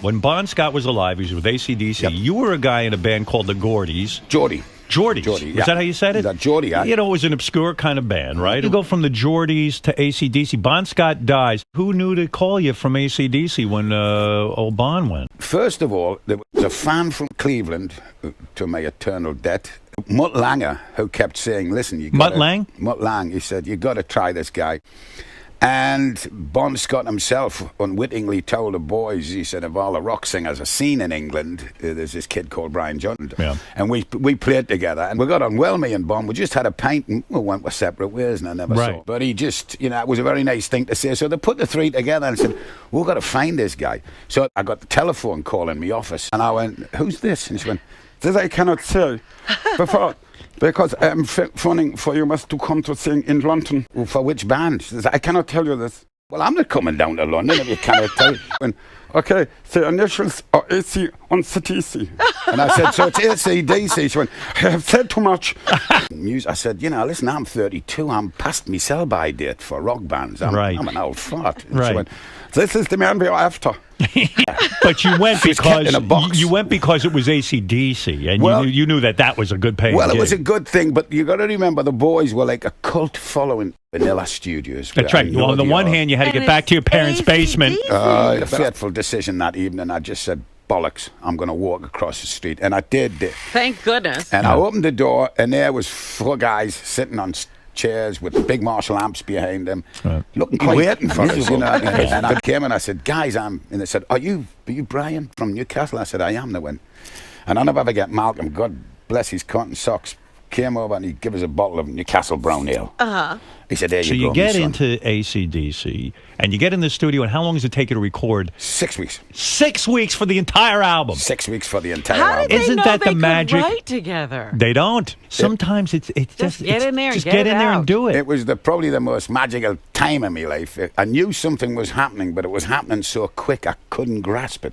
When Bon Scott was alive, he was with AC/DC. Yep. You were a guy in a band called the Geordies. Geordie. Geordies. Geordie, Was yeah. that how you said it? That Geordie, yeah. You know, it was an obscure kind of band, right? You go from the Geordies to AC/DC. Bon Scott dies. Who knew to call you from AC/DC when old Bon went? First of all, there was a fan from Cleveland, to my eternal debt, Mutt Langer, who kept saying, listen, you got Mutt Lang? Mutt Lang, he said, you got to try this guy. And Bon Scott himself unwittingly told the boys, he said, of all the rock singers I've seen in England, there's this kid called Brian Johnson. Yeah. And we played together, and we got on well, me and Bon. We just had a pint, and we went our separate ways, and I never saw him. But he just, you know, it was a very nice thing to say. So they put the three together and said, we've got to find this guy. So I got the telephone call in my office, and I went, who's this? And she went, this I cannot say. Because I'm phoning for you must to come to sing in London. For which band? She says, I cannot tell you this. Well, I'm not coming down to London if you cannot tell me. When, okay, the initials are AC on CTC. And I said, so it's AC/DC. She went, I have said too much. I said, you know, listen, I'm 32. I'm past my sell-by date for rock bands. I'm an old fart. And she went, this is the man we're after. But you went because it was AC/DC, and you knew that was a good paying Well, it gig. was a good thing, but you got to remember the boys were like a cult following Vanilla Studios. That's right. Well, on the one hand, you had to get back to your parents' basement. A fateful decision that evening. I just said, bollocks, I'm going to walk across the street. And I did. Thank goodness. And I opened the door, and there was four guys sitting on chairs with big Marshall amps behind them, looking quite waiting for us, you know. And I came and I said, guys, and they said, are you Brian from Newcastle? I said, I am. They went, and I'll never forget Malcolm, God bless his cotton socks, came over and he gave us a bottle of Newcastle brown ale. He said, there you go. So you get son. into AC/DC, and you get in the studio, and how long does it take you to record? 6 weeks. 6 weeks for the entire album. 6 weeks for the entire How album. did they Isn't know that they the magic? could write together? They don't. Sometimes it's Just get in there and just get get it in there and out. do it. It was probably the most magical time in my life. I knew something was happening, but it was happening so quick I couldn't grasp it.